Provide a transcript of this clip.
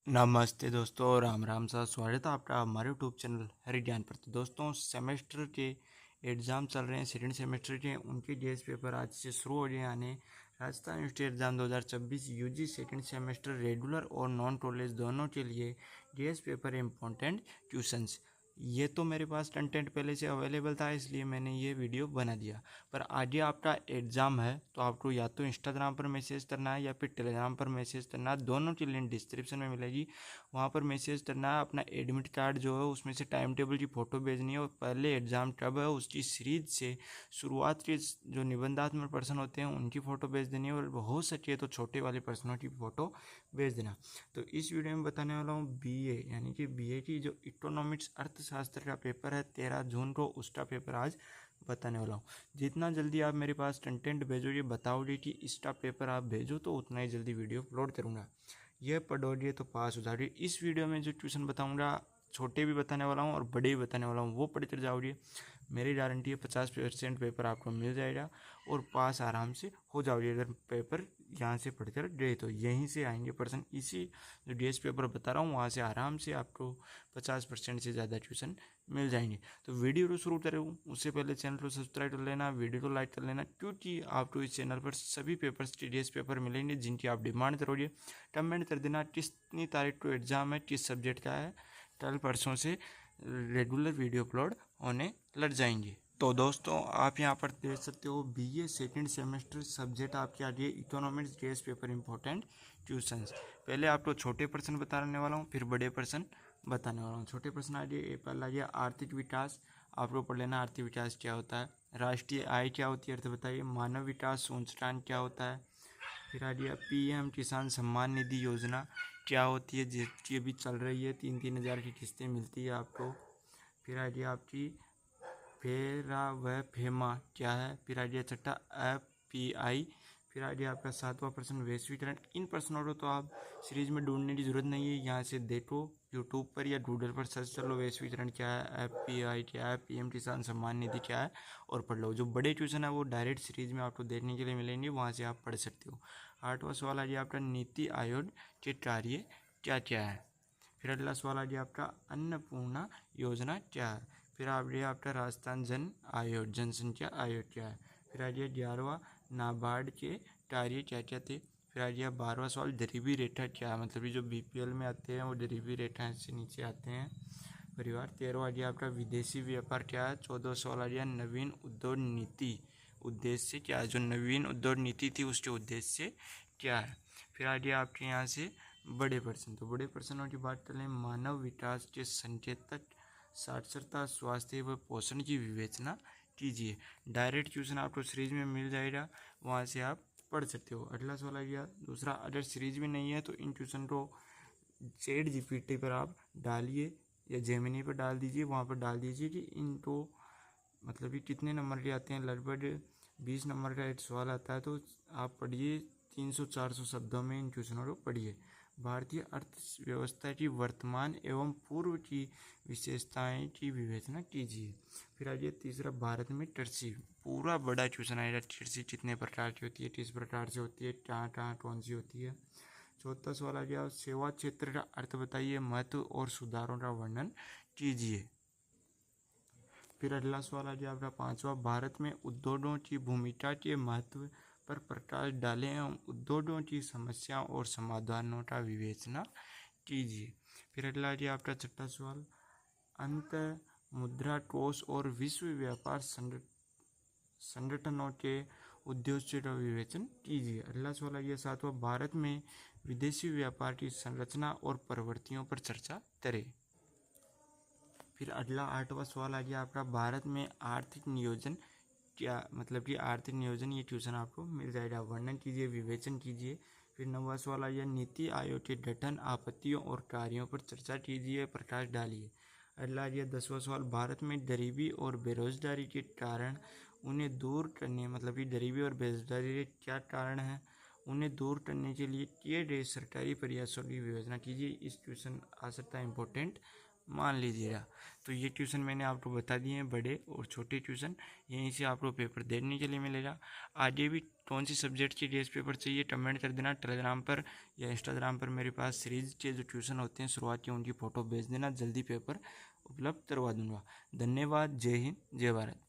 नमस्ते दोस्तों, राम राम सा स्वागत है आपका हमारे यूट्यूब चैनल हरि ज्ञान पर। तो दोस्तों, सेमेस्टर के एग्ज़ाम चल रहे हैं, सेकंड सेमेस्टर के, उनके डीएस पेपर आज से शुरू हो रहे हैं। Rajasthan university exam 2026 UG second semester regular और नॉन कॉलेज दोनों के लिए डीएस पेपर इम्पोर्टेंट ट्यूशंस। ये तो मेरे पास कंटेंट पहले से अवेलेबल था, इसलिए मैंने ये वीडियो बना दिया। पर आज ये आपका एग्ज़ाम है तो आपको या तो इंस्टाग्राम पर मैसेज करना है या फिर टेलीग्राम पर मैसेज करना है। दोनों की लिंक डिस्क्रिप्शन में मिलेगी, वहाँ पर मैसेज करना है। अपना एडमिट कार्ड जो है उसमें से टाइम टेबल की फ़ोटो भेजनी है और पहले एग्ज़ाम कब है उसकी सीरीज से शुरुआत के जो निबंधात्मक प्रश्न होते हैं उनकी फ़ोटो भेज देनी है, और हो सके तो छोटे वाले प्रश्नों की फ़ोटो भेज देना। तो इस वीडियो में बताने वाला हूँ बीए यानी कि बीए की जो इकोनॉमिक्स अर्थशास्त्र का पेपर है 13 जून को, उसका पेपर आज बताने वाला हूँ। जितना जल्दी आप मेरे पास कंटेंट भेजोगे, बताओगे कि इसका पेपर आप भेजो, तो उतना ही जल्दी वीडियो अपलोड करूँगा। यह पढ़ोगे तो पास हो जाओगे। इस वीडियो में जो ट्यूशन बताऊँगा, छोटे भी बताने वाला हूँ और बड़े भी बताने वाला हूँ, वो पढ़ कर जाओगे। मेरी गारंटी है 50% पेपर आपको मिल जाएगा और पास आराम से हो जाओगे। अगर पेपर यहाँ से पढ़कर गए तो यहीं से आएंगे पर्सन। इसी जो डीएस पेपर बता रहा हूँ वहाँ से आराम से आपको 50% से ज़्यादा ट्यूशन मिल जाएंगे। तो वीडियो को शुरू करें उससे पहले चैनल को सब्सक्राइब कर लेना, वीडियो को लाइक कर लेना, क्योंकि आपको इस चैनल पर सभी पेपर्स के डीएस पेपर मिलेंगे जिनकी आप डिमांड करोगे। कमेंट कर देना कितनी तारीख को एग्ज़ाम है, किस सब्जेक्ट का है। कल परसों से रेगुलर वीडियो अपलोड होने लग जाएंगे। तो दोस्तों, आप यहाँ पर देख सकते हो बीए सेकंड सेमेस्टर सब्जेक्ट आपके आ गए economics DS paper important tuitions. पहले आपको छोटे प्रश्न बताने वाला हूँ, फिर बड़े प्रश्न बताने वाला हूँ। छोटे प्रश्न आ गए, पहला आ गया आर्थिक विकास। आपको पढ़ लेना आर्थिक विकास क्या होता है, राष्ट्रीय आय क्या होती है, अर्थ बताइए, मानव विकास सूचकांक क्या होता है। फिर आ गया पीएम किसान सम्मान निधि योजना क्या होती है, जिसकी अभी चल रही है, 3-3 हज़ार की किस्तें मिलती है आपको। फिर आ गया आपकी फेरा व फेमा क्या है। फिर आ गया छठा एफपीआई। फिर आ गया आपका सातवां प्रश्न वैश्वीकरण। इन प्रश्नों को तो आप सीरीज में ढूंढने की जरूरत नहीं है, यहाँ से देखो यूट्यूब पर या गूगल पर सर्च कर लो वैश्वीकरण क्या है, एफपीआई क्या है, पीएम किसान सम्मान निधि क्या है, और पढ़ लो। जो बड़े ट्यूशन है वो डायरेक्ट सीरीज में आपको देखने के लिए मिलेंगे, वहाँ से आप पढ़ सकते हो। आठवां सवाल आ गया आपका नीति आयोग के कार्य क्या क्या है। फिर अगला सवाल आ गया आपका अन्नपूर्णा योजना क्या है। फिर आ गया आपका राजस्थान जन आयोग जनसंख्या आयोग क्या है। फिर आ गया 11वां नाबार्ड के कार्य क्या क्या थे। फिर आ गया 12वां सवाल गरीबी रेखा क्या है, मतलब ये जो बीपीएल में आते हैं वो गरीबी रेखा से नीचे आते हैं परिवार। 13वां आ गया आपका विदेशी व्यापार क्या है। 14वां सवाल आ गया नवीन उद्योग नीति उद्देश्य क्या है, जो नवीन उद्योग नीति थी उसके उद्देश्य क्या है। फिर आ गया आपके यहाँ से बड़े प्रश्न। तो बड़े प्रश्नों की बात करें, मानव विकास के संकेतक साक्षरता स्वास्थ्य व पोषण की विवेचना कीजिए। डायरेक्ट ट्यूशन आपको सीरीज में मिल जाएगा, वहाँ से आप पढ़ सकते हो। अगला सवाल आ गया दूसरा, अगर सीरीज में नहीं है तो इन ट्यूशन को चैट जीपीटी पर आप डालिए या जेमिनी पर डाल दीजिए, वहाँ पर डाल दीजिए कि इनको मतलब कि कितने नंबर के आते हैं। लगभग 20 नंबर का एक सवाल आता है, तो आप पढ़िए 300-400 शब्दों में इन क्वेश्चनों को पढ़िए। भारतीय अर्थव्यवस्था की वर्तमान एवं पूर्व की विशेषताएं की विवेचना कीजिए। फिर आइए तीसरा, भारत में कृषि, पूरा बड़ा क्वेश्चन आएगा। कृषि कितने प्रकार की होती है, किस प्रकार से होती है, कहाँ कहाँ कौन सी होती है। चौथा सवाल आ गया सेवा क्षेत्र का अर्थ बताइए, महत्व और सुधारों का वर्णन कीजिए। फिर अगला सवाल आ गया आपका पांचवा, भारत में उद्योगों की भूमिका के महत्व पर प्रकाश डालें एवं उद्योगों की समस्याओं और समाधानों का विवेचना कीजिए। फिर अगला आ गया आपका छठा सवाल, अंत मुद्रा कोष और विश्व व्यापार संगठनों के उद्देश्य का विवेचन कीजिए। अगला सवाल आ गया सातवां, भारत में विदेशी व्यापार की संरचना और प्रवृत्तियों पर चर्चा करें। फिर अगला आठवां सवाल आ गया आपका, भारत में आर्थिक नियोजन क्या, मतलब कि आर्थिक नियोजन, ये ट्यूशन आपको मिल जाएगा, वर्णन कीजिए, विवेचन कीजिए। फिर नौवां सवाल आ गया नीति आयोग के गठन, आपत्तियों और कार्यों पर चर्चा कीजिए, प्रकाश डालिए। अगला आ गया 10वां सवाल, भारत में गरीबी और बेरोजगारी के कारण उन्हें दूर करने, मतलब कि गरीबी और बेरोजगारी के क्या कारण है, उन्हें दूर करने के लिए किए गए सरकारी प्रयासों की विवेचना कीजिए। इस क्वेश्चन आ सकता है इम्पोर्टेंट मान लीजिएगा। तो ये ट्यूशन मैंने आपको बता दिए हैं, बड़े और छोटे ट्यूशन, यहीं से आपको पेपर देने के लिए मिलेगा। आगे भी कौन सी सब्जेक्ट के जीएस पेपर चाहिए कमेंट कर देना टेलीग्राम पर या इंस्टाग्राम पर। मेरे पास सीरीज के जो ट्यूशन होते हैं शुरुआत के, उनकी फ़ोटो भेज देना, जल्दी पेपर उपलब्ध करवा दूंगा। धन्यवाद। जय हिंद, जय भारत।